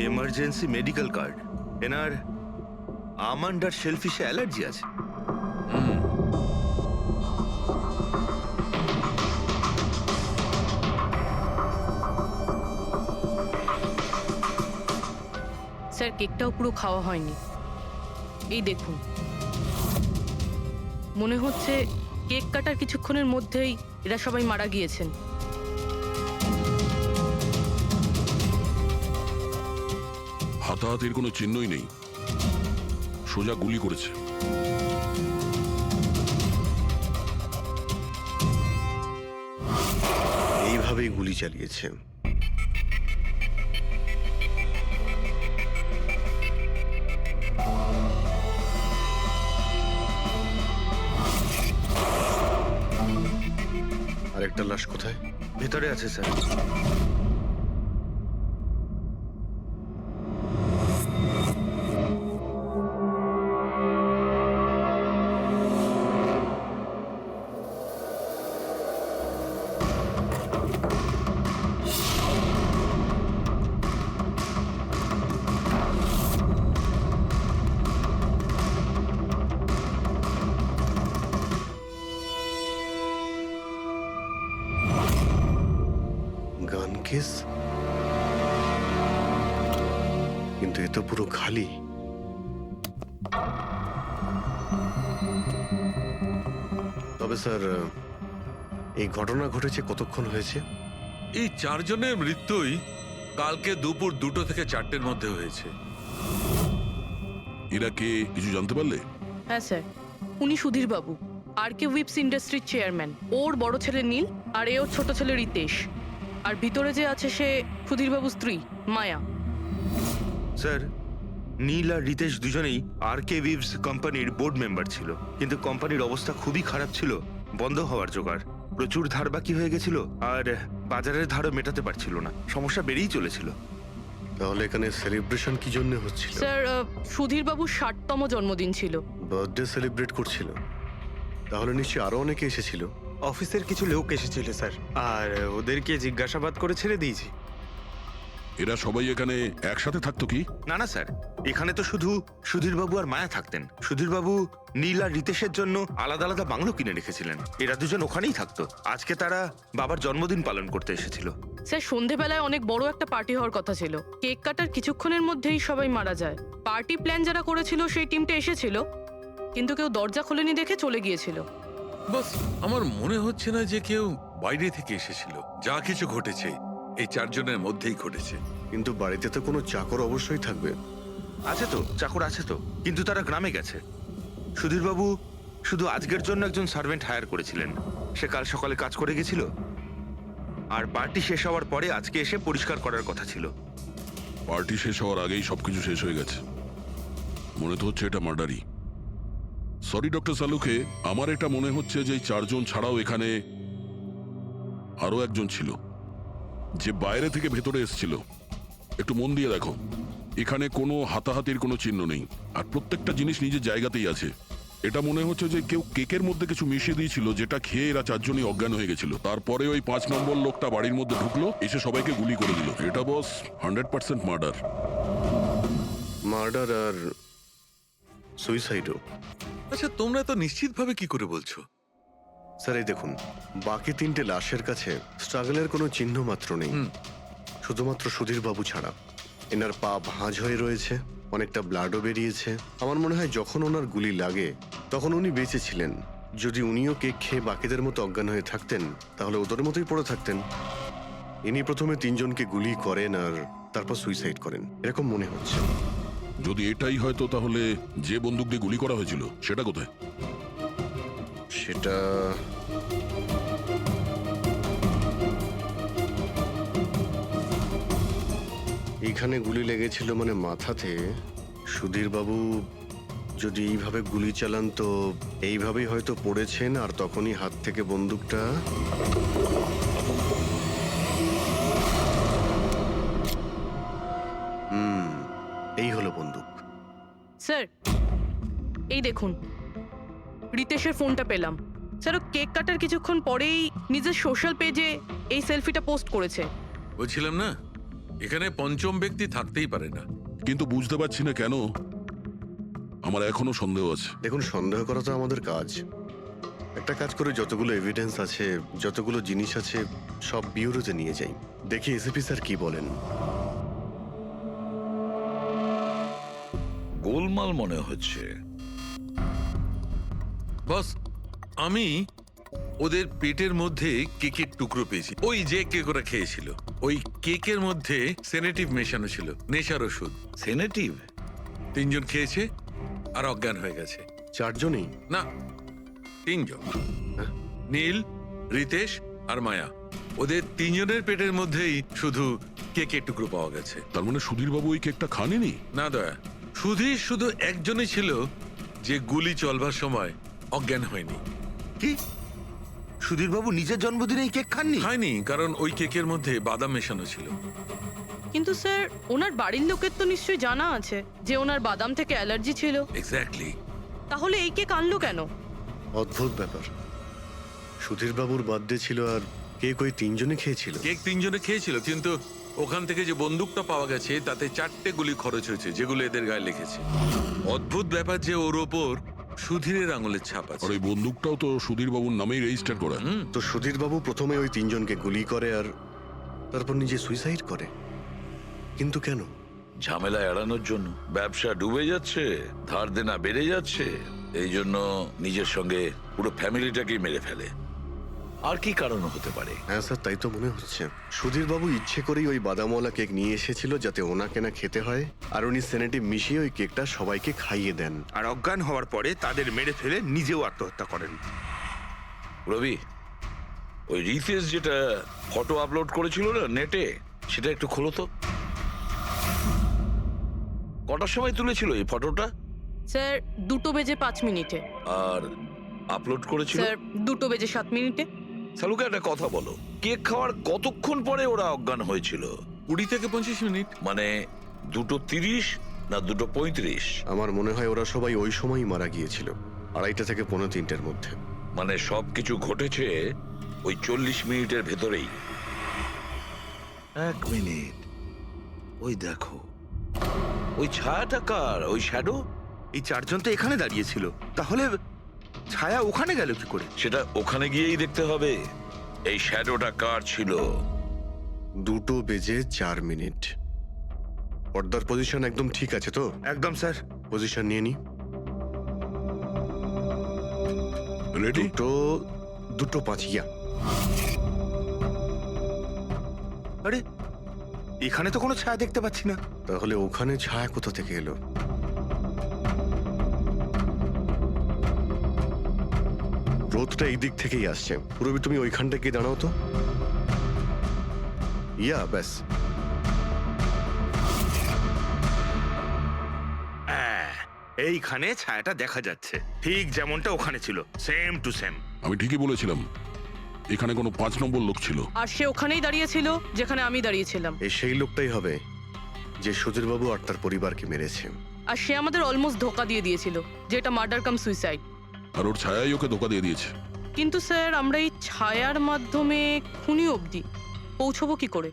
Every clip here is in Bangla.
Emergency medical card. এনার আমন্ড আর শেলফিশে অ্যালার্জি আছে। স্যার, কেকটাও পুরো খাওয়া হয়নি। এই দেখুন, মনে হচ্ছে কেক কাটার কিছুক্ষণের মধ্যেই এরা সবাই মারা গিয়েছেন। হাতাহাতির কোনো চিহ্নই নেই, সোজা গুলি করেছে। এইভাবেই গুলি চালিয়েছে। আরেকটা লাশ কোথায়? ভেতরে আছে স্যার। গান কেস, কিন্তু এ তো পুরো খালি। তবে স্যার, এই ঘটনা ঘটেছে কতক্ষণ হয়েছে? এই 4 জনের মৃত্যুই কালকে দুপুর 2টো থেকে 4টের মধ্যে হয়েছে। এরা কে কিছু জানতে পারলে? হ্যাঁ স্যার, উনি সুধীর বাবু, আর কে উইপস ইন্ডাস্ট্রির চেয়ারম্যান। ওর বড় ছেলে নীল, আর এ ওর ছোট ছেলে রিতেশ। আর ভিতরে যে আছে সে সুধীর বাবুর স্ত্রী মায়া। স্যার, নীল আর রিতেশ দুজনেই আর কে উইভস কোম্পানির বোর্ড মেম্বার ছিল, কিন্তু কোম্পানির অবস্থা খুবই খারাপ ছিল, বন্ধ হওয়ার জোগাড়। প্রচুর ধার বাকি হয়ে গেছিল, আর বাজারের ধারও মেটাতে পারছিল না। সমস্যা বেড়েই চলেছিল। তাহলে এখানে সেলিব্রেশন কি জন্য হচ্ছিল? স্যার, সুধীর বাবুর 60তম জন্মদিন ছিল। বার্থডে সেলিব্রেট করছিল? তাহলে নিশ্চয়ই আরো অনেকে এসেছিল। অফিসের কিছু লোক এসেছিল স্যার, আর ওদেরকে জিজ্ঞাসাবাদ করে ছেড়ে দিয়েছি। এরা সবাই এখানে একসাথে থাকতো কি? না না স্যার, এখানে তো শুধু সুধীরবাবু আর মায়া থাকতেন। সুধীরবাবু নীল আর রিতেশের জন্য আলাদা আলাদা বাংলো কিনে রেখেছিলেন। এরা দুজন ওখানেই থাকতো। আজকে তারা বাবার জন্মদিন পালন করতে এসেছিল। স্যার, সন্ধেবেলায় অনেক বড় একটা পার্টি হওয়ার কথা ছিল। কেক কাটার কিছুক্ষণের মধ্যেই সবাই মারা যায়। পার্টি প্ল্যান যারা করেছিল সেই টিমটা এসেছিল, কিন্তু কেউ দরজা খোলেনি দেখে চলে গিয়েছিল। বাস, আমার মনে হচ্ছে না যে কেউ বাইরে থেকে এসেছিল। যা কিছু ঘটেছে এই 4 জনের মধ্যেই ঘটেছে। কিন্তু বাড়িতে তো কোনো চাকর অবশ্যই থাকবে। আছে তো, চাকর আছে তো, কিন্তু তারা গ্রামে গেছে। সুধীরবাবু শুধু আজকের জন্য একজন সার্ভেন্ট হায়ার করেছিলেন। সে কাল সকালে কাজ করে গেছিল, আর পার্টি শেষ হওয়ার পরে আজকে এসে পরিষ্কার করার কথা ছিল। পার্টি শেষ হওয়ার আগেই সবকিছু শেষ হয়ে গেছে। মনে তো হচ্ছে এটা মার্ডারই। সরি ডক্টর সালুকে, আমার এটা মনে হচ্ছে যে এই 4 জন ছাড়াও এখানে আরো একজন ছিল, যে বাইরে থেকে ভেতরে এসেছিল। একটু মন দিয়ে দেখো, এখানে কোনো হাতাহাতির কোনো চিহ্ন নেই, আর প্রত্যেকটা জিনিস নিজের জায়গাতেই আছে। এটা মনে হচ্ছে যে কেউ কেকের মধ্যে কিছু মিশিয়ে দিয়েছিল, যেটা খেয়ে এরা 4 জনই অজ্ঞান হয়ে গেছিল। তারপরে ওই 5 নম্বর লোকটা বাড়ির মধ্যে ঢুকলো, এসে সবাইকে গুলি করে দিল। এটা বস 100% মার্ডার। মার্ডার আর সুইসাইডও। আচ্ছা, তোমরা তো নিশ্চিতভাবে কি করে বলছো? স্যার, এই দেখুন, বাকি 3টে লাশের কাছে স্ট্রাগলের কোনো চিহ্ন মাত্র নেই, শুধুমাত্র সুধীর বাবু ছাড়া। এনার পা ভাঁজ হয়ে রয়েছে, অনেকটা ব্লাডও বেরিয়েছে। আমার মনে হয় যখন ওনার গুলি লাগে তখন উনি বেঁচে ছিলেন। যদি উনিও কেক খেয়ে বাকিদের মতো অজ্ঞান হয়ে থাকতেন, তাহলে ওদের মতোই পড়ে থাকতেন। ইনি প্রথমে 3 জনকে গুলি করেন আর তারপর সুইসাইড করেন, এরকম মনে হচ্ছে। যদি এটাই হয়তো, তাহলে যে বন্দুক দিয়ে গুলি করা হয়েছিল সেটা কোথায়? সেটা এইখানে গুলি লেগেছিল, মানে মাথাতে। সুধীর বাবু যদি এইভাবে গুলি চালান তো এইভাবেই হয়তো পড়েছেন, আর তখনই হাত থেকে বন্দুকটা এই হলো বন্দুক। স্যার, এই দেখুন, রিতেশের ফোনটা পেলাম। স্যার, ও কেক কাটার কিছুক্ষণ পরেই নিজের সোশ্যাল পেজে এই সেলফিটা পোস্ট করেছে। বলছিলাম না, এখানে পঞ্চম ব্যক্তি থাকতেই পারে না। কিন্তু বুঝতে পারছি না কেন আমার এখনো সন্দেহ আছে। দেখুন, সন্দেহ করা তো আমাদের কাজ। একটা কাজ করে যতগুলো এভিডেন্স আছে, যতগুলো জিনিস আছে, সব বিউরোতে নিয়ে যাই, দেখি এসিপি স্যার কি বলেন। গোলমাল মনে হচ্ছে। বস, আমি ওদের পেটের মধ্যে কেকের টুকরো পেয়েছি। ওই যে কেক ওরা খেয়েছিল, ওই কেকের মধ্যে সেনেটিভ মেশানো ছিল, নেশার ওষুধ। সেনেটিভ? 3 জন খেয়েছে আর অজ্ঞান হয়ে গেছে। 4 জনই? না, 3 জন। নীল, রিতেশ আর মায়া, ওদের 3 জনের পেটের মধ্যেই শুধু কেকের টুকরো পাওয়া গেছে। তার মানে সুধীরবাবু ওই কেকটা খাননি? না দয়া, সুধীর শুধু একজনই ছিল যে গুলি চলবার সময় অজ্ঞান হয়নি। কি সুধীরবাবু নিজের জন্মদিনে এই কেক খাননি? হয়নি, কারণ ওই কেকের মধ্যে বাদাম মেশানো ছিল। কিন্তু স্যার, ওনার বাড়ির লোকের তো নিশ্চয়ই জানা আছে যে ওনার বাদাম থেকে অ্যালার্জি ছিল। এক্স্যাক্টলি। তাহলে এই কেক আনলো কেন? অদ্ভুত ব্যাপার। সুধীরবাবুর বার্থডে ছিল আর কেক ওই 3 জনে খেয়েছিল। কেক 3 জনে খেয়েছিল, কিন্তু ওখান থেকে যে বন্দুকটা পাওয়া গেছে তাতে 4টে গুলি খরচ হয়েছে, যেগুলো এদের গায়ে লেগেছে। অদ্ভুত ব্যাপার যে ওর ওপর সুধীরের আঙুলের ছাপ আর আছে। ওই বন্দুকটাও তো সুধীরবাবুর নামেই রেজিস্টার করা। তো সুধীরবাবু প্রথমে ওই 3 জনকে গুলি করে আর তারপর নিজে সুইসাইড করে। কিন্তু কেন? ঝামেলা এড়ানোর জন্য। ব্যবসা ডুবে যাচ্ছে, ধার দেনা বেড়ে যাচ্ছে, এই জন্য নিজের সঙ্গে পুরো ফ্যামিলিটাকেই মেরে ফেলে। আর কি কারণ হতে পারে? হ্যাঁ স্যার, তাই তো মনে হচ্ছে। সুধীরবাবু ইচ্ছে করেই ওই বাদামওয়ালা কেক নিয়ে এসেছিল যাতে ওনাকে না খেতে হয়, আর উনি সেনেটিভ মিশিয়ে ওই কেকটা সবাইকে খাইয়ে দেন। আর অজ্ঞান হওয়ার পরে তাদের মেরে ফেলে নিজেও আত্মহত্যা করেন। রবি, ওই রিতেশ যেটা ফটো আপলোড করেছিল না নেটে, সেটা একটু খোলো তো। কটার সময় তুলেছিল এই ফটোটা? স্যার, 2:05 আর আপলোড করেছিল? স্যার, 2:07। সালুকে একটা কথা বলো, কেক খাওয়ার কতক্ষণ পরে ওরা অজ্ঞান হয়েছিল? 20 থেকে 25 মিনিট। মানে 2:30 না 2:35? আমার মনে হয় ওরা সবাই ওই সময়ই মারা গিয়েছিল, 2:30 থেকে 2:45-এর মধ্যে। মানে সবকিছু ঘটেছে ওই 40 মিনিটের ভেতরেই। 1 মিনিট, ওই দেখো, ওই ছায়াটা কার? ওই শ্যাডো? এই 4 জন তো এখানে দাঁড়িয়েছিল, তাহলে ছায়া ওখানে গেল কি করে? সেটা ওখানে গিয়েই দেখতে হবে। এই শ্যাডোটা কার ছিল? 2:04। পর্দার পজিশন একদম ঠিক আছে তো? একদম স্যার। পজিশন নিয়ে নি। রেডি? 2:05, ইয়া। আরে, এখানে তো কোনো ছায়া দেখতে পাচ্ছি না। তাহলে ওখানে ছায়া কোথা থেকে এলো? রোদটা এই দিক থেকেই আসছে। পুরবি, তুমি ওইখানটা গিয়ে দাঁড়াও তো। ইয়া, ব্যাস। হ্যাঁ, এইখানে ছায়াটা দেখা যাচ্ছে, ঠিক যেমনটা ওখানে ছিল, সেম টু সেম। আমি ঠিকই বলেছিলাম, এখানে কোনো 5 নম্বর লোক ছিল। আর সে ওখানেই দাঁড়িয়েছিল যেখানে আমি দাঁড়িয়েছিলাম। এই সেই লোকটাই হবে যে সুধীরবাবু আর তার পরিবারকে মেরেছে। আর সে আমাদের অলমোস্ট ধোকা দিয়ে দিয়েছিল যে এটা মার্ডার কাম সুইসাইড। আর ওর ছায়াই ওকে ধোকা দিয়ে দিয়েছে। কিন্তু স্যার, আমরা এই ছায়ার মাধ্যমে খুনি অবধি পৌঁছবো কি করে?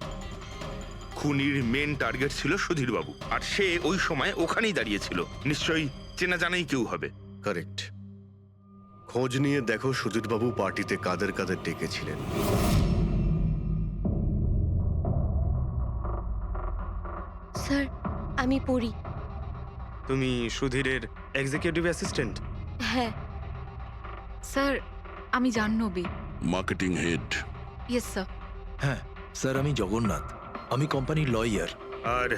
খুনির মেন টার্গেট ছিল সুধীরবাবু, আর সে ওই সময় ওখানেই দাঁড়িয়েছিল। নিশ্চয়ই চেনা জানাই কেউ হবে। কারেক্ট। খোঁজ নিয়ে দেখো সুধীরবাবু পার্টিতে কাদের কাদের ডেকেছিলেন। স্যার, আমি পড়ি। তুমি সুধীরের এক্সিকিউটিভ অ্যাসিস্ট্যান্ট? হ্যাঁ। স্যার, আমি Jahnavi. Marketing head. Yes sir. হ্যাঁ স্যার, আমি জগন্নাথ, আমি কোম্পানির লয়ার। আর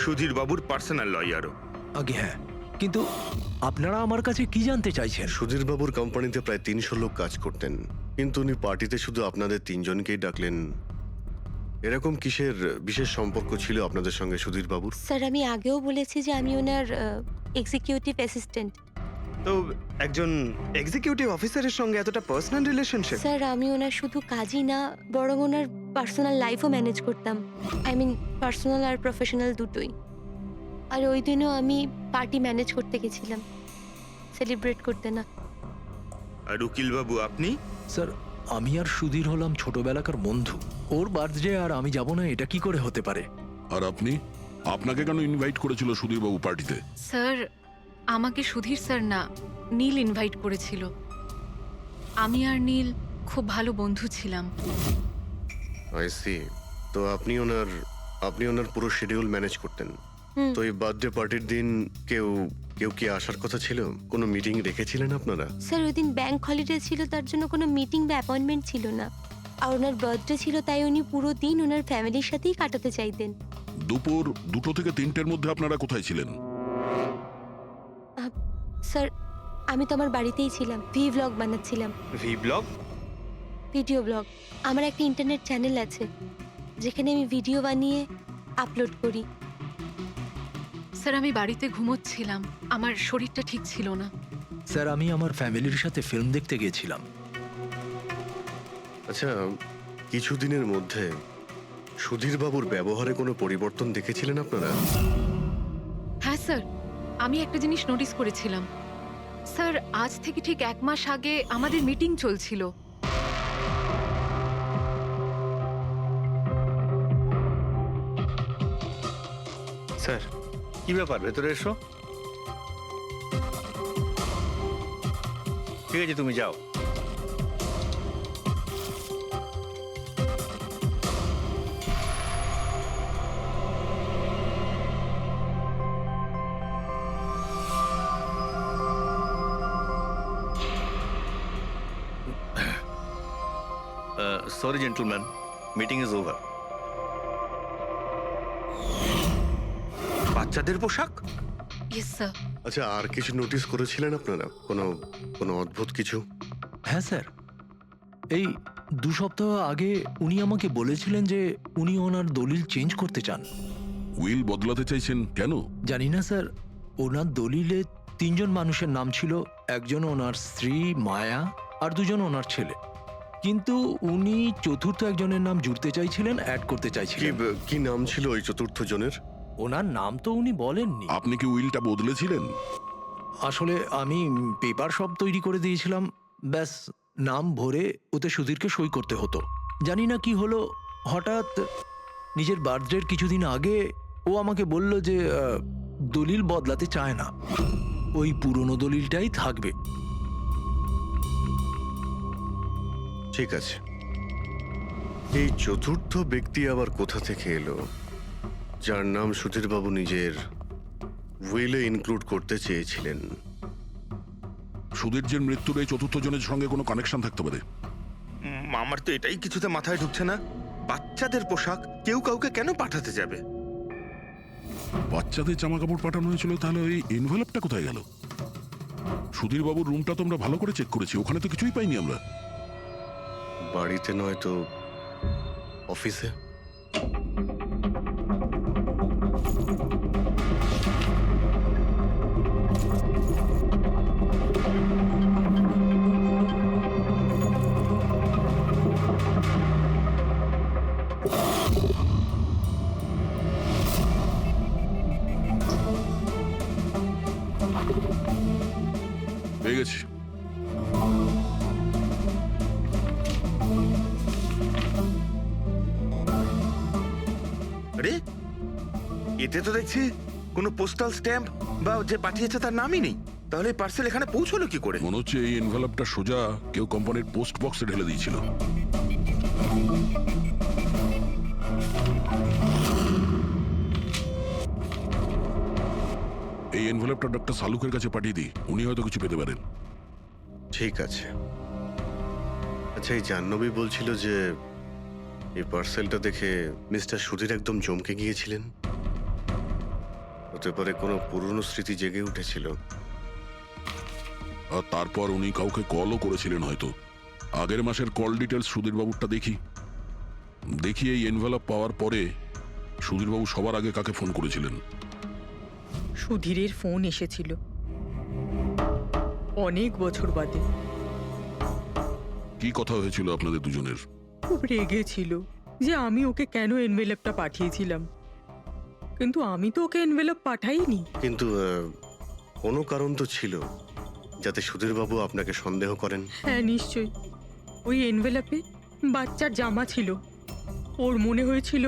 সুধীরবাবুর পার্সোনাল লয়ারও। আগে হ্যাঁ, কিন্তু আপনারা আমার কাছে কি জানতে চাইছেন? সুধীরবাবুর কোম্পানিতে প্রায় 300 লোক কাজ করতেন, কিন্তু উনি পার্টিতে শুধু আপনাদের 3 জনকেই ডাকলেন। এরকম কিসের বিশেষ সম্পর্ক ছিল আপনাদের সঙ্গে সুধীরবাবুর? স্যার, আমি আগেও বলেছি যে আমি ওনার এক্সিকিউটিভ অ্যাসিস্ট্যান্ট। তো একজন এক্সিকিউটিভ অফিসারের সঙ্গে এতটা পার্সোনাল রিলেশনশিপ? স্যার, আমি ওনার শুধু কাজই না, বরং ওনার পার্সোনাল লাইফও ম্যানেজ করতাম। আই মিন পার্সোনাল আর প্রফেশনাল দুটোই। আর ওই দিনও আমি পার্টি ম্যানেজ করতে গেছিলাম, সেলিব্রেট করতে না। আর উকিলবাবু আপনি? স্যার, আমি আর সুধীর হলাম ছোটবেলাকার বন্ধু। ওর বার্থডে আর আমি যাব না, এটা কি করে হতে পারে? আর আপনি, আপনাকে কেন ইনভাইট করেছিল সুধীরবাবু পার্টিতে? স্যার আমাকে সুধীর স্যার না, নীল ইনভাইট করেছিল। আমি আর নীল খুব ভালো বন্ধু ছিলাম। I see. তো আপনি ওনার পুরো শিডিউল ম্যানেজ করতেন। হুম। তো এই বার্থডে পার্টির দিন কেউ কেউ কি আসার কথা ছিল? কোনো মিটিং রেখেছিলেন আপনারা? স্যার ওই দিন ব্যাংক হলিডে ছিল, তার জন্য কোনো মিটিং বা অ্যাপয়েন্টমেন্ট ছিল না। আর ওনার বার্থডে ছিল, তাই উনি পুরো দিন ওনার ফ্যামিলির সাথেই কাটাতে চাইতেন। দুপুর 2টো থেকে 3টের মধ্যে আপনারা কোথায় ছিলেন? স্যার আমি তো আমার বাড়িতেই ছিলাম, ভ্লগ বানাচ্ছিলাম। V blog? Video blog. আমার একটা ইন্টারনেট চ্যানেল আছে যেখানে আমি ভিডিও বানিয়ে আপলোড করি। স্যার আমি বাড়িতে ঘুমোচ্ছিলাম, আমার শরীরটা ঠিক ছিল না। স্যার আমি আমার ফ্যামিলির সাথে ফিল্ম দেখতে গিয়েছিলাম। আচ্ছা, কিছুদিনের মধ্যে সুধীর বাবুর ব্যবহারে কোনো পরিবর্তন দেখেছিলেন আপনারা? হ্যাঁ স্যার, আমি একটা জিনিস নোটিস করেছিলাম। স্যার আজ থেকে ঠিক 1 মাস আগে আমাদের মিটিং চলছিল। স্যার কি ব্যাপার, ভেতরে এসো। ঠিক আছে, তুমি যাও। Sorry, gentlemen. Meeting is over. বাচ্চাদের পোশাক? Yes sir. আচ্ছা, আর কিছু নোটিস করেছিলেন আপনারা? কোনো অদ্ভুত কিছু? হ্যাঁ স্যার, এই 2 সপ্তাহ আগে উনি আমাকে বলেছিলেন যে উনি ওনার দলিল চেঞ্জ করতে চান। উইল বদলাতে চাইছেন কেন? জানি না স্যার, ওনার দলিলে 3 জন মানুষের নাম ছিল, একজন ওনার স্ত্রী মায়া আর 2 জন ওনার ছেলে। কিন্তু উনি চতুর্থ একজনের নাম জুড়তে চাইছিলেন, অ্যাড করতে চাইছিলেন। কি নাম ছিল ওই চতুর্থ জনের? ওনার নাম তো উনি বলেননি। আপনি কি উইলটা বদলেছিলেন? আসলে আমি পেপার সব তৈরি করে দিয়েছিলাম, ব্যাস নাম ভরে ওতে সুধীরকে সই করতে হতো। জানি না কি হলো, হঠাৎ নিজের বার্থডের কিছুদিন আগে ও আমাকে বলল যে দলিল বদলাতে চায় না, ওই পুরনো দলিলটাই থাকবে। ঠিক আছে, এই চতুর্থ ব্যক্তি আবার কোথা থেকে এলো যার নাম সুধীর বাবু নিজের উইলে ইনক্লুড করতে চেয়েছিলেন? সুধীরজির মৃত্যুর এই চতুর্থ জনের সঙ্গে কোনো কানেকশন থাকতে পারে। আমার তো এটাই কিছুতে মাথায় ঢুকছে না। বাচ্চাদের পোশাক কেউ কাউকে কেন পাঠাতে যাবে? বাচ্চাদের জামা কাপড় পাঠানো হয়েছিল, তাহলে ওই এনভেলপটা কোথায় গেল? সুধীর বাবুর রুমটা তো আমরা ভালো করে চেক করেছি, ওখানে তো কিছুই পাইনি আমরা। বাড়িতে নয় তো অফিসে? পেয়ে গেছি। আরে এতে তো দেখছি কোনো পোস্টাল স্ট্যাম্প বা যে পাঠিয়েছে তার নামই নেই। তাহলে পার্সেল এখানে পৌঁছলো কি করে? মনে হচ্ছে এই এনভেলপটা সোজা কেউ কোম্পানির পোস্ট বক্সে ঢেলে দিয়েছিল। এই এনভেলপটা ডক্টর সালুকের কাছে পাঠিয়ে দিই, উনি হয়তো কিছু পেতে পারেন। ঠিক আছে। আচ্ছা, এই জাহ্নবী বলছিল যে এই পার্সেলটা দেখে মিস্টার সুধীর একদম চমকে গিয়েছিলেন। হতে পারে কোনো পুরনো স্মৃতি জেগে উঠেছিল। আর তারপর উনি কাউকে কলও করেছিলেন হয়তো। আগের মাসের কল ডিটেলস সুধীরবাবুরটা দেখি এই এনভেলপ পাওয়ার পরে সুধীরবাবু সবার আগে কাকে ফোন করেছিলেন? সুধীরের ফোন এসেছিল অনেক বছর বাদে। কি কথা হয়েছিল আপনাদের দুজনের? খুব রেগেছিল যে আমি ওকে কেন এনভেলপটা পাঠিয়েছিলাম, কিন্তু আমি তো ওকে এনভেলপ পাঠাইনি। কিন্তু কোনো কারণ তো ছিল যাতে সুধীর বাবু আপনাকে সন্দেহ করেন। হ্যাঁ নিশ্চয়ই, ওই এনভেলপে বাচ্চার জামা ছিল। ওর মনে হয়েছিল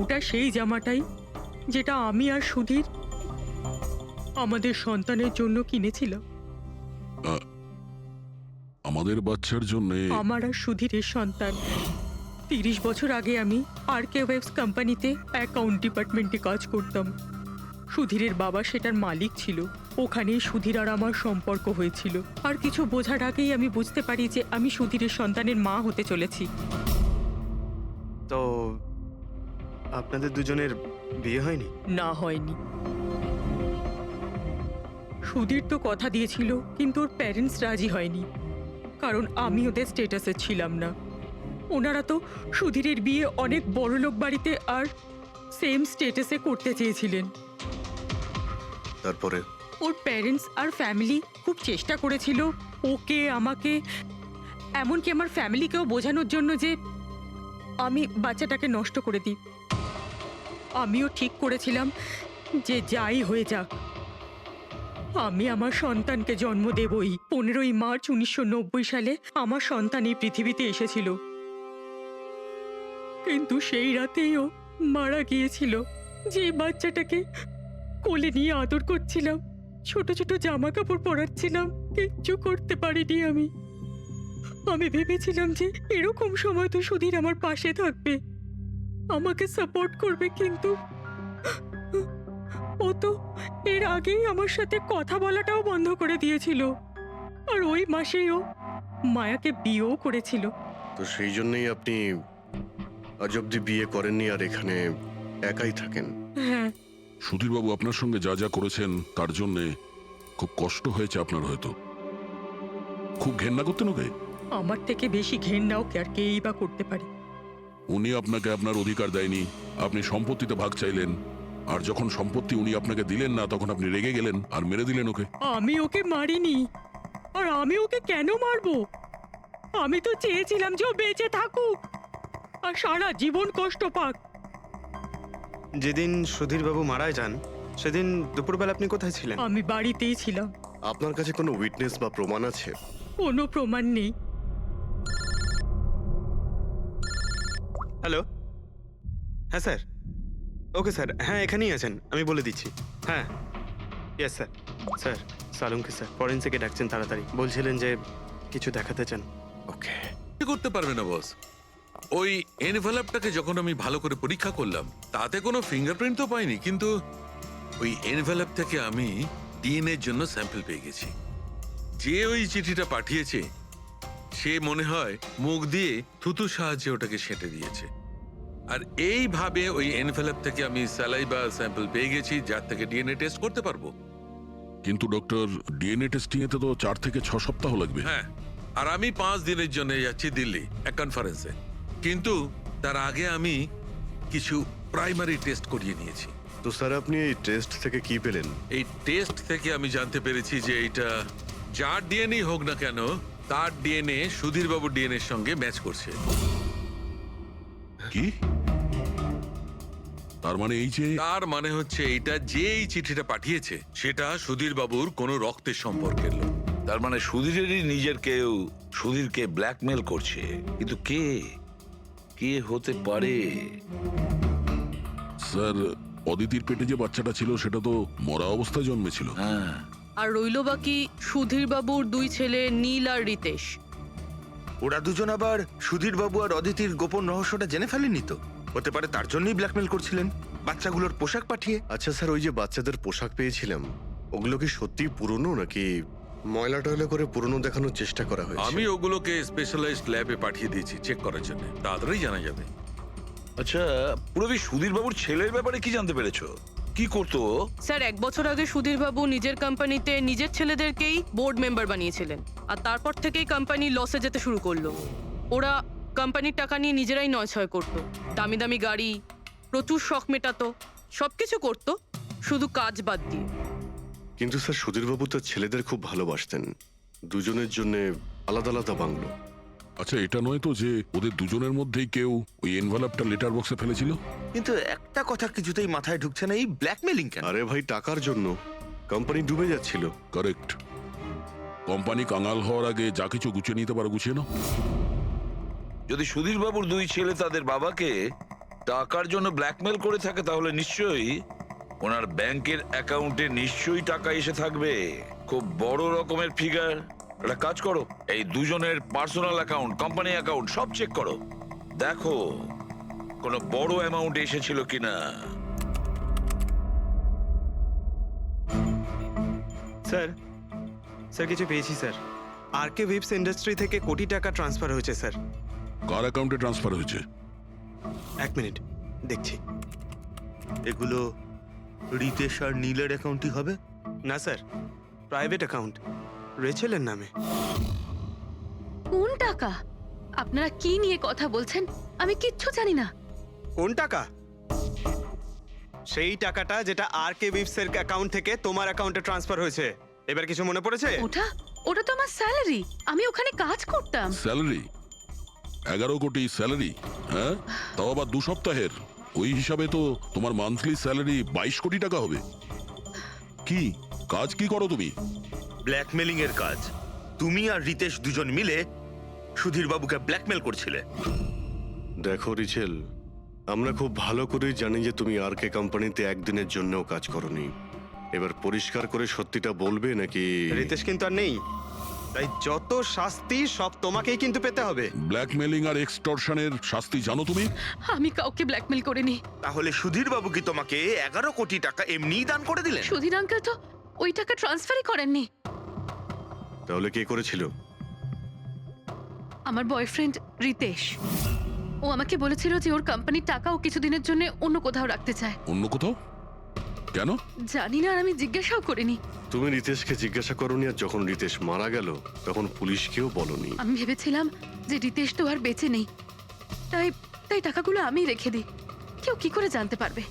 ওটা সেই জামাটাই যেটা আমি আর সুধীর আমাদের সন্তানের জন্য কিনেছিলাম। আমাদের বাচ্চার জন্যে আমার আর সুধীরের সন্তান। 30 বছর আগে আমি আরকে ওয়েবস কোম্পানিতে অ্যাকাউন্ট ডিপার্টমেন্টে কাজ করতাম। সুধীরের বাবা সেটার মালিক ছিল। ওখানেই সুধীর আর আমার সম্পর্ক হয়েছিল। আর কিছু বোঝার আগেই আমি বুঝতে পারি যে আমি সুধীরের সন্তানের মা হতে চলেছি। তো আপনাদের দুজনের বিয়ে হয়নি? না, হয়নি। সুধীর তো কথা দিয়েছিল, কিন্তু ওর প্যারেন্টস রাজি হয়নি, কারণ আমি ওদের স্টেটাসে ছিলাম না। ওনারা তো সুধীরের বিয়ে অনেক বড়লোক বাড়িতে আর সেম স্টেটাসে করতে চেয়েছিলেন। তারপরে ওর প্যারেন্টস আর ফ্যামিলি খুব চেষ্টা করেছিল ওকে, আমাকে, এমনকি আমার ফ্যামিলিকেও বোঝানোর জন্য যে আমি বাচ্চাটাকে নষ্ট করে দিই। আমিও ঠিক করেছিলাম যে যাই হয়ে যাক আমি আমার সন্তানকে জন্ম দেবই। 15ই মার্চ 1990 সালে আমার সন্তান এই পৃথিবীতে এসেছিল, কিন্তু সেই রাতেই ও মারা গিয়েছিল। যে বাচ্চাটাকে কোলে নিয়ে আদর করছিলাম, ছোট ছোট জামা কাপড় পরাচ্ছিলাম, কিচ্ছু করতে পারিনি আমি। আমি ভেবেছিলাম যে এরকম সময় তো সুধীর আমার পাশে থাকবে, আমাকে সাপোর্ট করবে, কিন্তু ও তো এর আগেই আমার সাথে কথা বলাটাও বন্ধ করে দিয়েছিল। আর ওই মাসেই ও মায়াকে বিয়েও করেছিল। তো সেই জন্যই আপনি আজ অব্দি বিয়ে করেননি আর এখানে একাই থাকেন? হ্যাঁ, সুধীরবাবু আপনার সঙ্গে যা যা করেছেন তার জন্যে খুব কষ্ট হয়েছে আপনার, হয়তো খুব ঘেন্না করতেন ওকে। আমার থেকে বেশি ঘেন্নাও আর কেই বা করতে পারে। উনি আপনাকে আপনার অধিকার দেয়নি, আপনি সম্পত্তিতে ভাগ চাইলেন, আর যখন সম্পত্তি উনি আপনাকে দিলেন না তখন আপনি রেগে গেলেন আর মেরে দিলেন ওকে। আমি ওকে মারিনি, আর আমি ওকে কেন মারবো? আমি তো চেয়েছিলাম যে ও বেঁচে থাকুক আর সারা জীবন কষ্ট পাক। যেদিন সুধীরবাবু মারা যান সেদিন দুপুরবেলা আপনি কোথায় ছিলেন? আমি বাড়িতেই ছিলাম। আপনার কাছে কোনো উইটনেস বা প্রমাণ আছে? কোনো প্রমাণ নেই। হ্যালো, হ্যাঁ স্যার। ওকে স্যার, হ্যাঁ এখানেই আছেন, আমি বলে দিচ্ছি। হ্যাঁ, ইয়েস স্যার। স্যার, সালুমকে স্যার ফরেন্সিকে ডাকছেন তাড়াতাড়ি, বলছিলেন যে কিছু দেখাতে চান। ওকে। কি করতে পারবে না বস? ওই এনভেলপটাকে যখন আমি ভালো করে পরীক্ষা করলাম তাতে কোনো ফিঙ্গারপ্রিন্ট তো পাইনি, কিন্তু ওই এনভেলপ থেকে আমি ডিএনএর জন্য স্যাম্পল পেয়ে গেছি। যে ওই চিঠিটা পাঠিয়েছে সে মনে হয় মুখ দিয়ে থুতু সাহায্যে ওটাকে সেঁটে দিয়েছে। আর এইভাবে ওই এনভেলপ থেকে আমি স্যালাইভা স্যাম্পল পেয়ে গেছি, যার থেকে ডিএনএ টেস্ট করতে পারবো। কিন্তু ডক্টর, ডিএনএ টেস্টিং এতে তো 4 থেকে 6 সপ্তাহ লাগবে। হ্যাঁ, আর আমি 5 দিনের জন্য যাচ্ছি দিল্লি এক কনফারেন্সে, কিন্তু তার আগে আমি কিছু প্রাইমারি টেস্ট করিয়ে নিয়েছি। তো স্যার আপনি এই টেস্ট থেকে কি পেলেন? এই টেস্ট থেকে আমি জানতে পেরেছি যে এটা যার ডিএনএ হোক না কেন তার ডিএনএ সুধীরবাবুর ডিএনএ এর সঙ্গে ম্যাচ করছে। কি? তার মানে এই যে তার মানে হচ্ছে এইটা যে এই চিঠিটা পাঠিয়েছে সেটা সুধীরবাবুর কোনো রক্তের সম্পর্কের লোক। তার মানে সুধীরেরই নিজের কেউ সুধীরকে ব্ল্যাকমেল করছে, কিন্তু কে কে হতে পারে? স্যার, অদিতির পেটে যে বাচ্চাটা ছিল সেটা তো মরা অবস্থায় জন্মেছিল। হ্যাঁ, আর রইল বাকি সুধীর বাবুর 2 ছেলে নীল আর রিতেশ। ওরা দুজন আবার সুধীর বাবু আর অদিতির গোপন রহস্যটা জেনে ফেলেনি তো? হতে পারে তার জন্যই ব্ল্যাকমেল করছিলেন, বাচ্চাগুলোর পোশাক পাঠিয়ে। আচ্ছা স্যার, ওই যে বাচ্চাদের পোশাক পেয়েছিলাম ওগুলো কি সত্যি পুরনো নাকি ময়লা টয়লা করে পুরনো দেখানোর চেষ্টা করা হয়েছে? আমি ওগুলোকে স্পেশালাইজড ল্যাবে পাঠিয়ে দিয়েছি চেক করার জন্য, তাড়াতাড়ি জানা যাবে। আচ্ছা পুরবি সুধীরবাবুর ছেলের ব্যাপারে কি জানতে পেরেছো? কি করতো ও? স্যার, 1 বছর আগে সুধীর বাবু নিজের কোম্পানিতে নিজের ছেলেদেরকেই বোর্ড মেম্বার বানিয়েছিলেন, আর তারপর থেকেই কোম্পানি লসে যেতে শুরু করলো। ওরা কোম্পানির টাকা নিয়ে নিজেরাই নয়ছয় করতো, দামি দামি গাড়ি, প্রচুর শখ মেটাতো, সবকিছু করতো শুধু কাজ বাদ দিয়ে। কিন্তু স্যার সুধীরবাবু তার ছেলেদের খুব ভালোবাসতেন, দুজনের জন্য আলাদা আলাদা বাংলো। আচ্ছা, এটা নয় তো যে ওদের দুজনের মধ্যেই কেউ ওই এনভেলপটা লেটার বক্সে ফেলেছিল? কিন্তু একটা কথা কিছুতেই মাথায় ঢুকছে না, এই ব্ল্যাকমেলিং কেন? আরে ভাই, টাকার জন্য। কোম্পানি ডুবে যাচ্ছিল। কারেক্ট। কোম্পানি কাঙাল হওয়ার আগে যা কিছু গুছিয়ে নিতে পারো গুছিয়ে নাও। যদি সুধীরবাবুর 2 ছেলে তাদের বাবাকে টাকার জন্য ব্ল্যাকমেল করে থাকে তাহলে নিশ্চয়ই ওনার ব্যাংকের অ্যাকাউন্টে নিশ্চয়ই টাকা এসে থাকবে, খুব বড় রকমের ফিগার। একটা কাজ করো, এই দুজনের পার্সোনাল অ্যাকাউন্ট, কোম্পানি অ্যাকাউন্ট সব চেক করো, দেখো কোনো বড় অ্যামাউন্ট এসেছিল কিনা। স্যার স্যার কিছু পেয়েছি স্যার। আরকে ওয়েবস ইন্ডাস্ট্রি থেকে কোটি টাকা ট্রান্সফার হয়েছে স্যার। কার অ্যাকাউন্টে ট্রান্সফার হয়েছে? 1 মিনিট দেখছি। এগুলো রিতেশ আর নীলের অ্যাকাউন্টই হবে? না স্যার, প্রাইভেট অ্যাকাউন্ট, রেচেলের নামে। কোন টাকা? আপনারা কি নিয়ে কথা বলছেন? আমি কিচ্ছু জানি না। কোন টাকা? সেই টাকাটা যেটা আরকে ওয়েবস এর অ্যাকাউন্ট থেকে তোমার অ্যাকাউন্টে ট্রান্সফার হয়েছে। এবার কিছু মনে পড়েছে? ওটা তো আমার স্যালারি, আমি ওখানে কাজ করতাম। স্যালারি? 11 কোটি স্যালারি? হ্যাঁ, তাও আবার 2 সপ্তাহের। ওই হিসাবে তো তোমার মান্থলি স্যালারি 22 কোটি টাকা হবে। কি কাজ কি করো তুমি? ব্ল্যাকমেলিং এর কাজ। তুমি আর রিতেশ দুজন মিলে সুধীর বাবুকে ব্ল্যাকমেল করছিলে। দেখো রিচেল, আমরা খুব ভালো করেই জানি যে তুমি আরকে কোম্পানিতে একদিনের জন্যও কাজ করনি। এবার পরিষ্কার করে সত্যিটা বলবে নাকি? রিতেশ কিন্তু আর নেই, তাই যত শাস্তি সব তোমাকেই কিন্তু পেতে হবে। ব্ল্যাকমেলিং আর এক্সটর্শনের শাস্তি জানো তুমি? আমি কাউকে ব্ল্যাকমেল করিনি। তাহলে সুধীর বাবু কি তোমাকে 11 কোটি টাকা এমনিই দান করে দিলেন? সুধীর আঙ্কেল তো ওই টাকা ট্রান্সফারই করেননি। তাহলে কে করেছিল? আমার বয়ফ্রেন্ড রিতেশ। ও আমাকে বলেছিল যে ওর কোম্পানির টাকা ও কিছুদিনের জন্য অন্য কোথাও রাখতে চায়। অন্য কোথাও? কেন? জানি না, আর আমি জিজ্ঞাসাও করিনি। তুমি রিতেশকে জিজ্ঞাসা করনি, আর যখন রিতেশ মারা গেল তখন পুলিশকেও বলনি। আমি ভেবেছিলাম যে রিতেশ তো আর বেঁচে নেই, তাই তাই টাকাগুলো আমিই রেখে দিই। কেউ কি করে জানতে পারবে?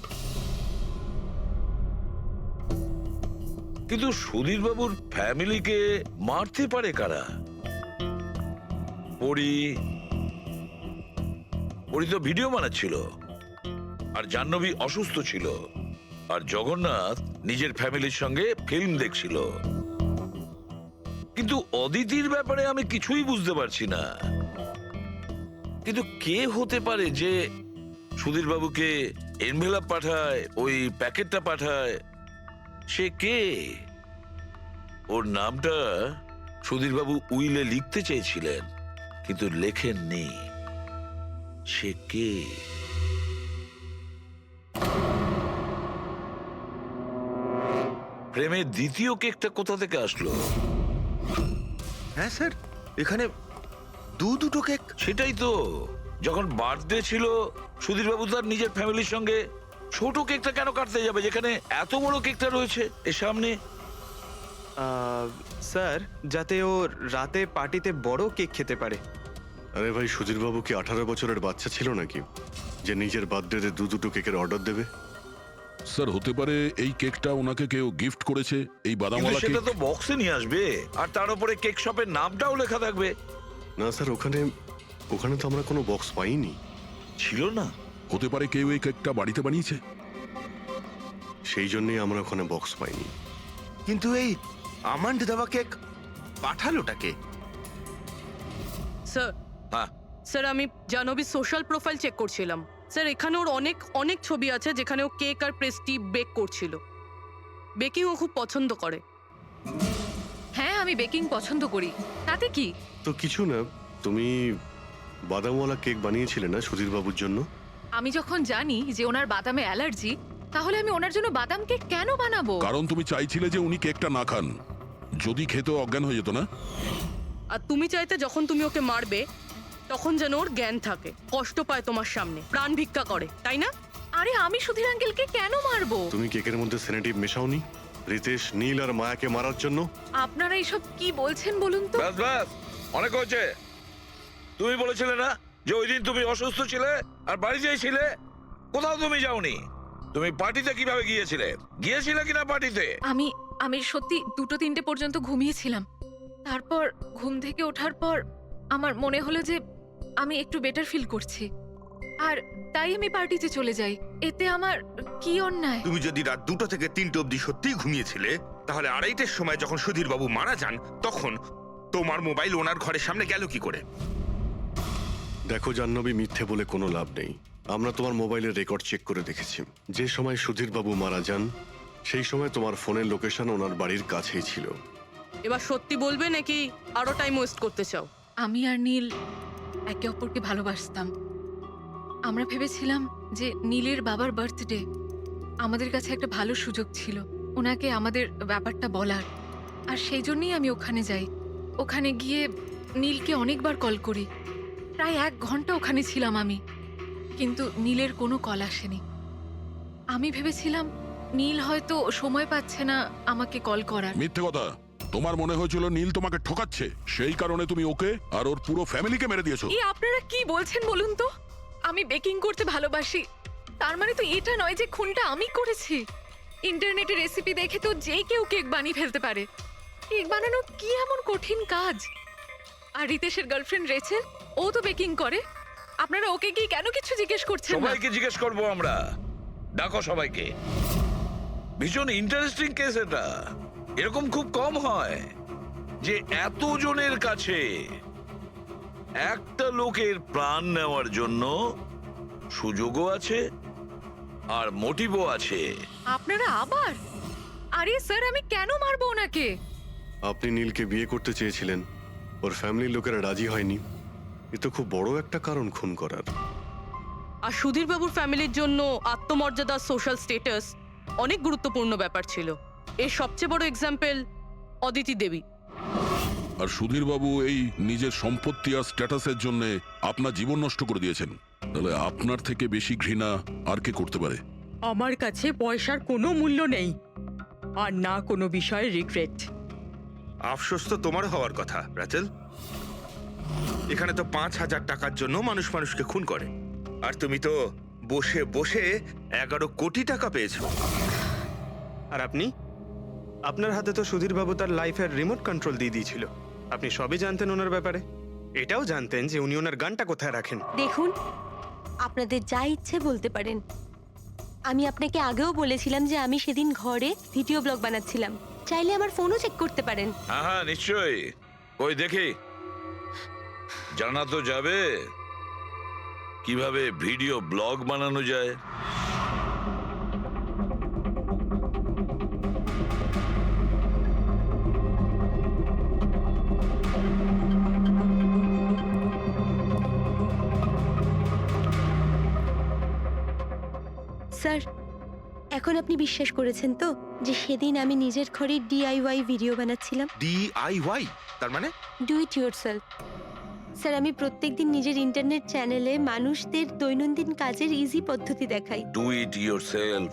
কিন্তু সুধীর বাবুর ফ্যামিলিকে মারতে পারে কারা? পরি তো ভিডিও বানাচ্ছিল, আর জাহ্নবী অসুস্থ ছিল, আর জগন্নাথ নিজের ফ্যামিলির সঙ্গে ফিল্ম দেখছিল। কিন্তু অদিতির ব্যাপারে আমি কিছুই বুঝতে পারছি না। কিন্তু কে হতে পারে যে সুধীর বাবুকে এনভেলপ পাঠায়, ওই প্যাকেটটা পাঠায়? সে কে? ওর নামটা সুধীর বাবু উইলে লিখতে চেয়েছিলেন কিন্তু লেখেননি। সে কে? প্রেমের দ্বিতীয় কেকটা কোথা থেকে আসলো? হ্যাঁ স্যার, এখানে দুটো কেক। সেটাই তো, যখন বার্থডে ছিল সুধীর বাবু তার নিজের ফ্যামিলির সঙ্গে, ছোট কেকটা কেন কাটতে যাবে যেখানে এত বড় কেকটা রয়েছে এর সামনে? স্যার, যাতে ও রাতে পার্টিতে বড় কেক খেতে পারে। আরে ভাই, সুধীর বাবু কি 18 বছরের বাচ্চা ছিল নাকি যে নিজের বার্থডেতে দুটো কেকের অর্ডার দেবে? স্যার, হতে পারে এই কেকটা ওনাকে কেউ গিফট করেছে, এই কিন্তু বাদামওয়ালা সেটা কেক। তো বক্সে নিয়ে আসবে, আর তার উপরে কেক শপের নামটাও লেখা থাকবে। না স্যার, ওখানে তো আমরা কোনো বক্স পাইনি। ছিল না? হতে পারে কেউ এই কেকটা বাড়িতে বানিয়েছে, সেই জন্যই আমরা ওখানে বক্স পাইনি। কিন্তু এই আমন্ড দেওয়া কেক পাঠালোটাকে? স্যার, হ্যাঁ, স্যার আমি জাহ্নবীর সোশ্যাল প্রোফাইল চেক করছিলাম। স্যার, এখানে ওর অনেক ছবি আছে যেখানে ও কেক আর পেস্ট্রি বেক করছিল। বেকিং ও খুব পছন্দ করে। হ্যাঁ, আমি বেকিং পছন্দ করি, তাতে কি? তো কিছু না, তুমি বাদামওয়ালা কেক বানিয়েছিলে না সুধীর বাবুর জন্য? আমি যখন জানি যে ওনার বাদামে অ্যালার্জি, তাহলে আমি ওনার জন্য বাদাম কেক কেন বানাবো? কারণ তুমি চাইছিলে যে উনি কেকটা না খান, যদি খেতে অজ্ঞান হয়ে যেত না। আর তুমি চাইতে যখন তুমি ওকে মারবে তখন যেন ওর জ্ঞান থাকে, কষ্ট পায় তোমার সামনে, প্রাণ ভিক্ষা করে, তাই না? আরে আমি সুধীর আঙ্কেলকে কেন মারবো? তুমি কেকের মধ্যে সেনেটিভ মেশাওনি রিতেশ, নীল আর মায়াকে মারার জন্য? আপনারা এইসব কি বলছেন বলুন তো? ব্যাস ব্যাস, অনেক হয়েছে। তুমি বলেছিলে না যে ওই দিন তুমি অসুস্থ ছিলে আর বাড়িতে ছিলে? কোথাও তুমি যাওনি। তুমি পার্টিতে কিভাবে গিয়েছিলে কিনা পার্টিতে? আমি সত্যি 2-3টে পর্যন্ত ঘুমিয়েছিলাম। তারপর ঘুম থেকে ওঠার পর আমার মনে হলো যে আমি একটু বেটার ফিল করছি, আর তাই আমি পার্টিতে চলে যাই। এতে আমার কি অন্যায়? তুমি যদি রাত 2টো থেকে 3টে অবধি সত্যিই ঘুমিয়েছিলে, তাহলে 2:30টার সময় যখন সুধীর বাবু মারা যান তখন তোমার মোবাইল ওনার ঘরের সামনে গেল কি করে? দেখো জাহ্নবী, মিথ্যে বলে কোনো লাভ নেই। আমরা তোমার মোবাইলের রেকর্ড চেক করে দেখেছি। যে সময় সুধীর বাবু মারা যান সেই সময় তোমার ফোনের লোকেশন ওনার বাড়ির কাছেই ছিল। এবার সত্যি বলবে নাকি আরো টাইম ওয়েস্ট করতে চাও? আমি আর নীল একে অপরকে ভালোবাসতাম। আমরা ভেবেছিলাম যে নীলের বাবার বার্থডে আমাদের কাছে একটা ভালো সুযোগ ছিল ওনাকে আমাদের ব্যাপারটা বলার। আর সেই জন্যই আমি ওখানে যাই। ওখানে গিয়ে নীলকে অনেকবার কল করি। প্রায় 1 ঘন্টা ওখানে ছিলাম আমি, কিন্তু নীলের কোনো কল আসেনি। আমি ভেবেছিলাম নীল হয়তো সময় পাচ্ছে না আমাকে কল করার। মিথ্যে কথা। তোমার মনে হয়েছিল নীল তোমাকে ঠকাচ্ছে, সেই কারণে তুমি ওকে আর ওর পুরো ফ্যামিলিকে মেরে দিয়েছো। এই আপনারা কি বলছেন বলুন তো? আমি বেকিং করতে ভালোবাসি, তার মানে তো এটা নয় যে খুনটা আমি করেছি। ইন্টারনেটে রেসিপি দেখে তো যে কেউ কেক বানিয়ে ফেলতে পারে। কেক বানানো কি এমন কঠিন কাজ? আর রিতেশের গার্লফ্রেন্ড রেচেল, ও তো বেকিং করে। আপনারা ওকে কি কেন কিছু জিজ্ঞেস করছেন না? সবাইকে জিজ্ঞেস করবো আমরা। ডাকো সবাইকে। ভীষণ ইন্টারেস্টিং কেস এটা। এরকম খুব কম হয় যে এতজনের কাছে একটা লোকের প্রাণ নেওয়ার জন্য সুযোগও আছে আর মোটিভও আছে। আপনারা আবার? আরে স্যার, আমি কেন মারবো ওনাকে? আপনি নীলকে বিয়ে করতে চেয়েছিলেন, ওর ফ্যামিলির লোকেরা রাজি হয়নি। এ তো খুব বড় একটা কারণ খুন করার। আর সুধীর বাবুর ফ্যামিলির জন্য আত্মমর্যাদা, সোশ্যাল স্ট্যাটাস অনেক গুরুত্বপূর্ণ ব্যাপার ছিল। এর সবচেয়ে বড় এক্সাম্পল অদিতি দেবী। আর সুধীর বাবু এই নিজের সম্পত্তি আর স্ট্যাটাসের জন্য আপনার জীবন নষ্ট করে দিয়েছেন। তাহলে আপনার থেকে বেশি ঘৃণা আর কে করতে পারে? আমার কাছে পয়সার কোনো মূল্য নেই, আর না কোনো বিষয়ে রিগ্রেট। আফসোস তো তোমার হওয়ার কথা রাচেল। এখানে তো 5,000 টাকার জন্য মানুষ মানুষকে খুন করে, আর তুমি তো বসে বসে 11 কোটি টাকা পেয়েছো। আর আপনি? আপনার হাতে তো সুধীর বাবু তার লাইফের রিমোট কন্ট্রোল দিয়ে দিয়েছিল। আপনি সবই জানতেন ওনার ব্যাপারে। এটাও জানতেন যে উনি ওনার গানটা কোথায় রাখেন। দেখুন, আপনাদের যা ইচ্ছে বলতে পারেন। আমি আপনাকে আগেও বলেছিলাম যে আমি সেদিন ঘরে ভিডিও ব্লগ বানাচ্ছিলাম। চাইলে আমার ফোনও চেক করতে পারেন। হ্যাঁ হ্যাঁ, নিশ্চয়ই। ওই দেখি, জানা তো যাবে কিভাবে ভিডিও ব্লগ বানানো যায়। স্যার, এখন আপনি বিশ্বাস করেছেন তো যে সেদিন আমি নিজের ঘরে DIY ভিডিও বানাচ্ছিলাম? DIY তার মানে? Do it yourself. স্যার, আমি প্রত্যেকদিন নিজের ইন্টারনেট চ্যানেলে মানুষদের দৈনন্দিন কাজের ইজি পদ্ধতি দেখাই। Do it yourself.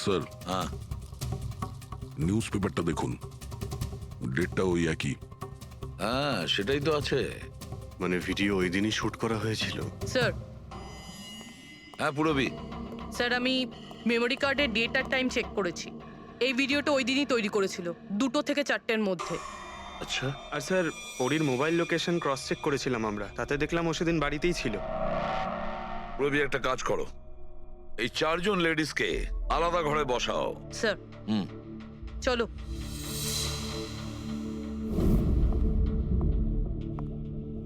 স্যার, হ্যাঁ, নিউজ পেপারটা দেখুন, ডেটটা ওই একই। হ্যাঁ সেটাই তো আছে। মানে ভিডিও ওই দিনই শুট করা হয়েছিল? স্যার, হ্যাঁ পুরবি। স্যার আমি মেমোরি কার্ডের ডেট আর টাইম চেক করেছি। এই ভিডিওটা ওই দিনই তৈরি করেছিল, 2টো থেকে 4টের মধ্যে। আচ্ছা, আর স্যার, ওরির মোবাইল লোকেশন ক্রস চেক করেছিলাম আমরা, তাতে দেখলাম ও সেদিন বাড়িতেই ছিল। পুরবি একটা কাজ করো, এই 4 জন লেডিসকে আলাদা ঘরে বসাও। স্যার হুম, চলো।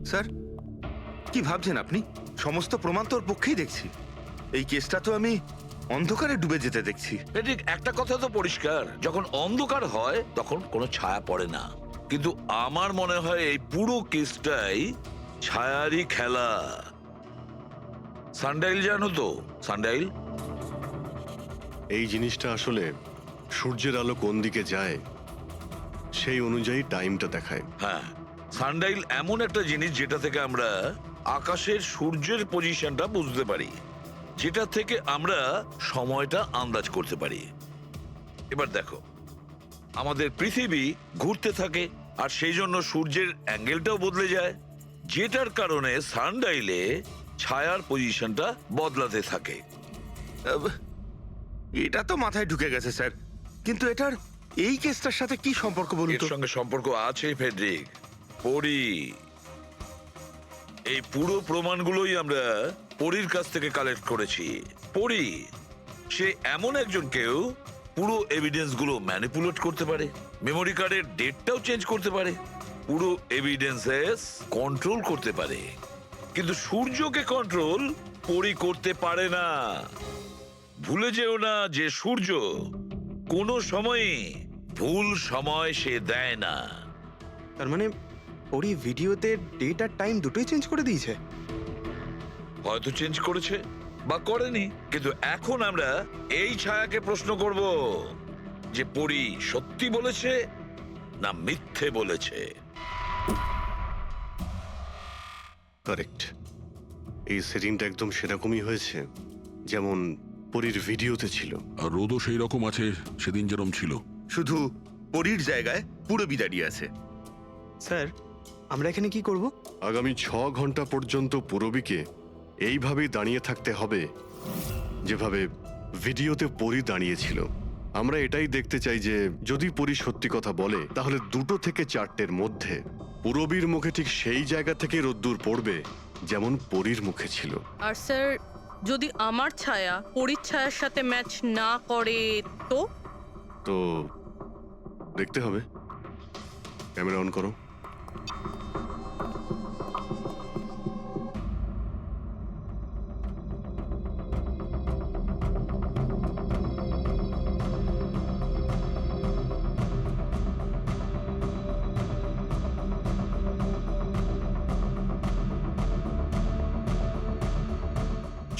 স্যার, কি ভাবছেন আপনি? সমস্ত প্রমাণ তোর পক্ষেই দেখছি। এই কেসটা তো আমি অন্ধকারে ডুবে যেতে দেখছি। ঠিক একটা কথা তো পরিষ্কার, যখন অন্ধকার হয় তখন কোনো ছায়া পড়ে না। কিন্তু আমার মনে হয় এই পুরো কেসটাই ছায়ারই খেলা। সানডাইল জানো তো? সানডাইল এই জিনিসটা আসলে সূর্যের আলো কোন দিকে যায় সেই অনুযায়ী টাইমটা দেখায়। হ্যাঁ, সানডাইল এমন একটা জিনিস যেটা থেকে আমরা আকাশের সূর্যের পজিশনটা বুঝতে পারি, যেটা থেকে আমরা সময়টা আন্দাজ করতে পারি। এবার দেখো, আমাদের পৃথিবী ঘুরতে থাকে আর সেই জন্য সূর্যের অ্যাঙ্গেলটাও বদলে যায়, যেটার কারণে সানডাইলে ছায়ার পজিশনটা বদলাতে থাকে। এটা তো মাথায় ঢুকে গেছে স্যার, কিন্তু এটার এই কেসটার সাথে কি সম্পর্ক বলুন এর তো? সঙ্গে সম্পর্ক আছে ফেডরিক। পরি, এই পুরো প্রমাণগুলোই আমরা পরীর কাছ থেকে কালেক্ট করেছি। পরি সে এমন একজন কেউ পুরো এভিডেন্স গুলো ম্যানিপুলেট করতে পারে, মেমোরি কার্ডের ডেটটাও চেঞ্জ করতে পারে, পুরো এভিডেন্সেস কন্ট্রোল করতে পারে। কিন্তু সূর্যকে কন্ট্রোল পরি করতে পারে না। ভুলে যেও না যে সূর্য কোনো সময়ে ভুল সময় সে দেয় না। তার মানে ওরই ভিডিওতে ডেট আর টাইম দুটোই চেঞ্জ করে দিয়েছে। হয়তো চেঞ্জ করেছে বা করেনি, কিন্তু এখন আমরা এই ছায়াকে প্রশ্ন করব যে পরি সত্যি বলেছে না মিথ্যে বলেছে। কারেক্ট, এই সেটিংটা একদম সেরকমই হয়েছে যেমন পরীর ভিডিওতে ছিল। আর রোদও সেই রকম আছে সেদিন যেরকম ছিল। শুধু পরীর জায়গায় পুরবি দাঁড়িয়ে আছে। স্যার, আমরা এখানে কি করব? আগামী 6 ঘন্টা পর্যন্ত পুরবীকে এইভাবেই দাঁড়িয়ে থাকতে হবে যেভাবে ভিডিওতে পরী দাঁড়িয়েছিল। আমরা এটাই দেখতে চাই যে যদি পরী সত্যি কথা বলে তাহলে 2 থেকে 4টের মধ্যে পুরবীর মুখে ঠিক সেই জায়গা থেকে রোদ্দুর পড়বে যেমন পরীর মুখে ছিল। আর স্যার, যদি আমার ছায়া পরীর ছায়ার সাথে ম্যাচ না করে তো? তো দেখতে হবে। ক্যামেরা অন করো।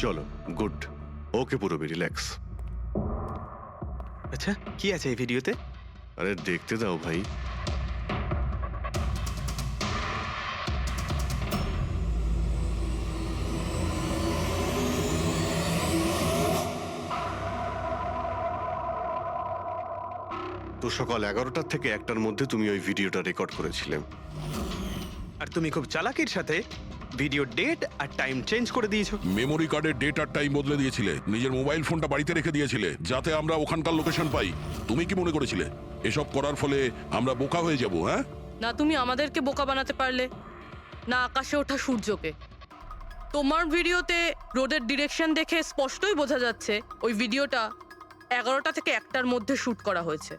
চলো, গুড। ওকে পুরবী, রিল্যাক্স। আচ্ছা, কি আছে এই ভিডিওতে? আরে দেখতে দাও ভাই। তো সকাল 11টা থেকে 1টার মধ্যে তুমি ওই ভিডিওটা রেকর্ড করেছিলে। আর তুমি খুব চালাকির সাথে ভিডিও ডেট আর টাইম চেঞ্জ করে দিয়েছো। মেমোরি কার্ডের ডেট আর টাইম বদলে দিয়েছিলে, নিজের মোবাইল ফোনটা বাড়িতে রেখে দিয়েছিলে যাতে আমরা ওখানকার লোকেশন পাই। তুমি কি মনে করেছিলে এসব করার ফলে আমরা বোকা হয়ে যাব? হ্যাঁ, না তুমি আমাদেরকে বোকা বানাতে পারলে, না আকাশে ওঠা সূর্যকে। তোমার ভিডিওতে রোডের ডিরেকশন দেখে স্পষ্টই বোঝা যাচ্ছে ওই ভিডিওটা 11টা থেকে 1টার মধ্যে শুট করা হয়েছে।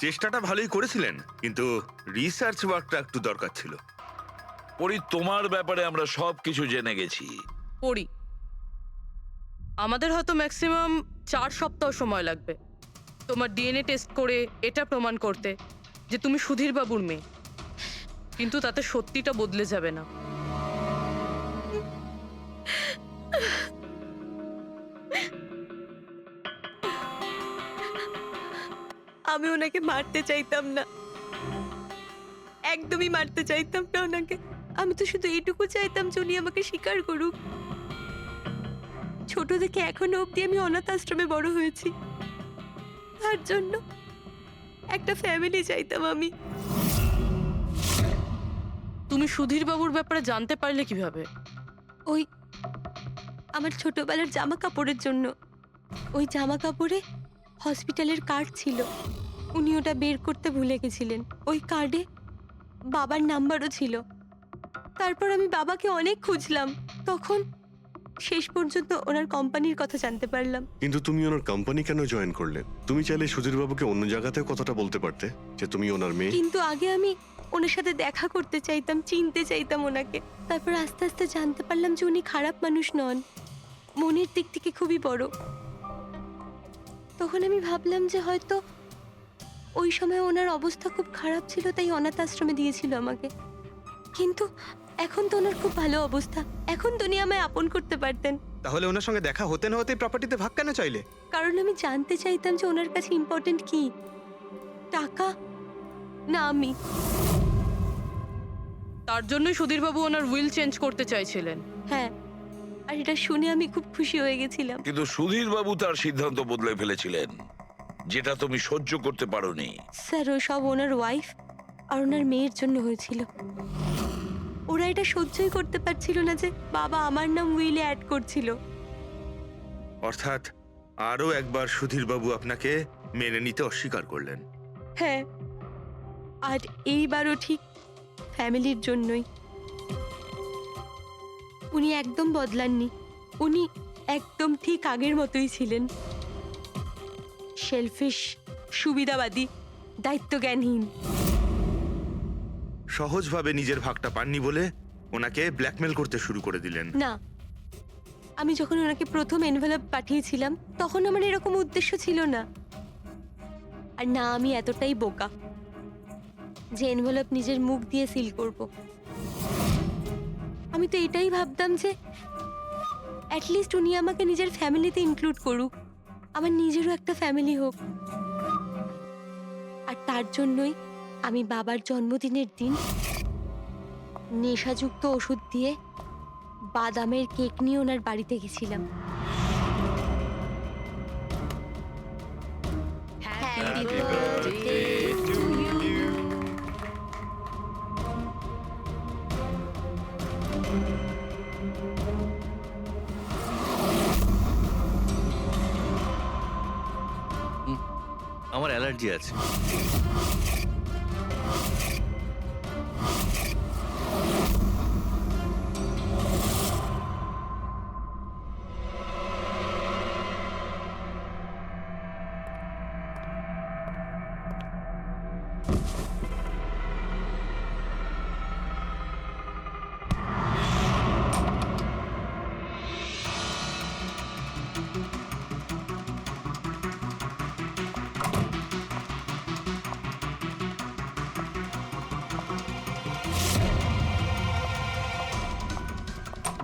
চেষ্টাটা ভালোই করেছিলেন, কিন্তু রিসার্চ ওয়ার্কটা একটু দরকার ছিল। পরি, তোমার ব্যাপারে আমরা সব কিছু জেনে গেছি। পড়ি, আমাদের হয়তো ম্যাক্সিমাম 4 সপ্তাহ সময় লাগবে তোমার ডিএনএ টেস্ট করে এটা প্রমাণ করতে যে তুমি সুধীর বাবুর মেয়ে, কিন্তু তাতে সত্যিটা বদলে যাবে না। আমি ওনাকে মারতে চাইতাম না, একদমই মারতে চাইতাম না ওনাকে। আমি তো শুধু এইটুকু চাইতাম যে উনি আমাকে স্বীকার করুক। ছোট থেকে এখনো অবধি আমি অনাথ আশ্রমে বড় হয়েছি, তার জন্য একটা ফ্যামিলি চাইতাম আমি। তুমি সুধীর বাবুর ব্যাপারে জানতে পারলে কিভাবে? ওই আমার ছোটবেলার জামা কাপড়ের জন্য। ওই জামা কাপড়ে হসপিটালের কার্ড ছিল, উনি ওটা বের করতে ভুলে গেছিলেন। ওই কার্ডে বাবার নাম্বারও ছিল। তারপর আমি বাবাকে অনেক খুঁজলাম, তখন শেষ পর্যন্ত ওনার কোম্পানির কথা জানতে পারলাম। কিন্তু তুমি ওনার কোম্পানি কেন জয়েন করলে? তুমি চাইলে সুধীরবাবুকে অন্য জায়গাতেও কথাটা বলতে পারতে যে তুমি ওনার মেয়ে। কিন্তু আগে আমি ওনার সাথে দেখা করতে চাইতাম, চিনতে চাইতাম ওনাকে। তারপর আস্তে আস্তে জানতে পারলাম যে উনি খারাপ মানুষ নন, মনের দিক থেকে খুবই বড়। তখন আমি ভাবলাম যে হয়তো ওই সময় ওনার অবস্থা খুব খারাপ ছিল, তাই অনাথ আশ্রমে দিয়েছিল আমাকে। কিন্তু এখন তো ওনার খুব ভালো অবস্থা, এখন তো উনি আমায় আপন করতে পারতেন। তাহলে ওনার সঙ্গে দেখা হতে না হতে প্রপার্টিতে ভাগ কেন চাইলে? কারণ আমি জানতে চাইতাম যে ওনার কাছে ইম্পর্টেন্ট কি, টাকা না আমি। তার জন্যই সুধীর বাবু ওনার উইল চেঞ্জ করতে চাইছিলেন। হ্যাঁ, আর এটা শুনে আমি খুব খুশি হয়ে গেছিলাম। কিন্তু সুধীর বাবু তার সিদ্ধান্ত বদলে ফেলেছিলেন, যেটা তুমি সহ্য করতে পারোনি। স্যার, ও সব ওনার ওয়াইফ আর ওনার মেয়ের জন্য হয়েছিল। ওরা এটা সহ্যই করতে পারছিল না যে বাবা আমার নাম উইলে অ্যাড করছিল। অর্থাৎ আরও একবার সুধীর বাবু আপনাকে মেনে নিতে অস্বীকার করলেন। হ্যাঁ, আর এইবারও ঠিক ফ্যামিলির জন্যই। উনি একদম বদলাননি, উনি একদম ঠিক আগের মতোই ছিলেন। সেলফিশ, সুবিধাবাদী, দায়িত্বজ্ঞানহীন। সহজভাবে নিজের ভাগটা পাননি বলে ওনাকে ব্ল্যাকমেল করতে শুরু করে দিলেন। না, আমি যখন ওনাকে প্রথম এনভেলপ পাঠিয়েছিলাম তখন আমার এরকম উদ্দেশ্য ছিল না। আর না আমি এতটাই বোকা যে এনভেলপ নিজের মুখ দিয়ে সিল করব। আমি তো এটাই ভাবতাম যে অ্যাটলিস্ট উনি আমাকে নিজের ফ্যামিলিতে ইনক্লুড করুক, আমার নিজেরও একটা ফ্যামিলি হোক। আর তার জন্যই আমি বাবার জন্মদিনের দিন নেশাযুক্ত ওষুধ দিয়ে বাদামের কেক নিয়ে ওনার বাড়িতে গেছিলাম। Happy birthday to you. আমার অ্যালার্জি আছে।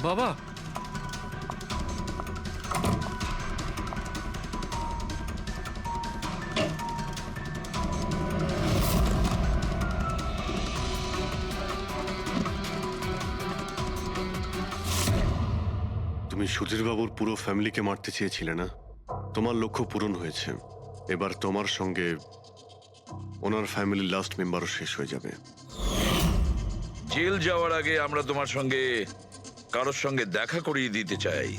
বাবা, তুমি সুধীরবাবুর পুরো ফ্যামিলিকে মারতে চেয়েছিলে না? তোমার লক্ষ্য পূরণ হয়েছে। এবার তোমার সঙ্গে ওনার ফ্যামিলির লাস্ট মেম্বারও শেষ হয়ে যাবে। জেল যাওয়ার আগে আমরা তোমার সঙ্গে কারোর সঙ্গে দেখা করিয়ে দিতে চাই।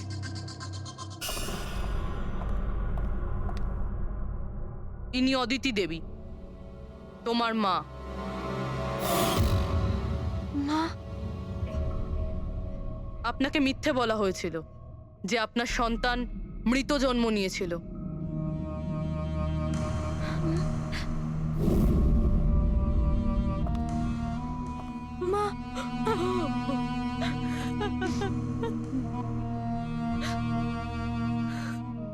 ইনি অদিতি দেবী, তোমার মা। মা, আপনাকে মিথ্যে বলা হয়েছিল যে আপনার সন্তান মৃত জন্ম নিয়েছিল। মা,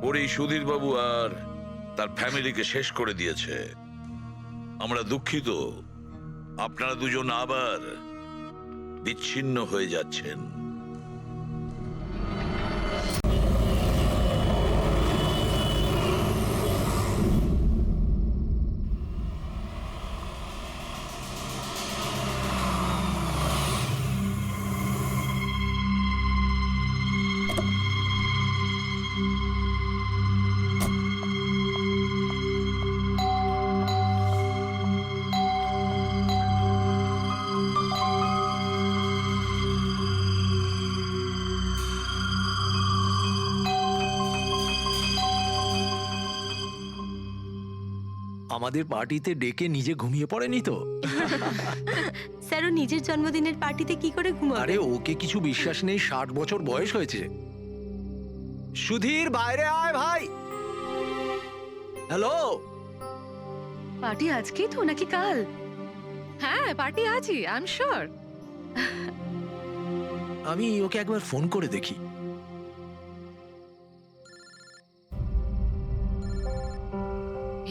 ওর এই সুধীর বাবু আর তার ফ্যামিলিকে শেষ করে দিয়েছে। আমরা দুঃখিত, আপনারা দুজন আবার বিচ্ছিন্ন হয়ে যাচ্ছেন। আমাদের পার্টিতে ডেকে নিজে ঘুমিয়ে পড়েনি তো? স্যার ও নিজের জন্মদিনের পার্টিতে কি করে ঘুমাবে? আরে ওকে কিছু বিশ্বাস নেই, 60 বছর বয়স হয়েছে। সুধীর, বাইরে আয় ভাই। হ্যালো, পার্টি আজকেই তো নাকি কাল? হ্যাঁ, পার্টি আজই, আই এম শিওর। আমি ওকে একবার ফোন করে দেখি।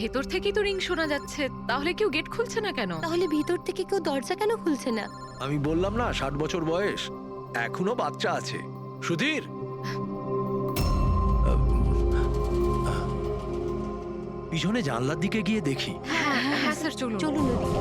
ভেতর থেকেই তো রিং শোনা যাচ্ছে, তাহলে কেউ গেট খুলছে না কেন? তাহলে ভিতর থেকে কেউ দরজা কেন খুলছে না? আমি বললাম না 60 বছর বয়স, এখনো বাচ্চা আছে। সুধীর, পিছনে জানলার দিকে গিয়ে দেখি। হ্যাঁ হ্যাঁ স্যার, চলুন। চলুন ওদিকে।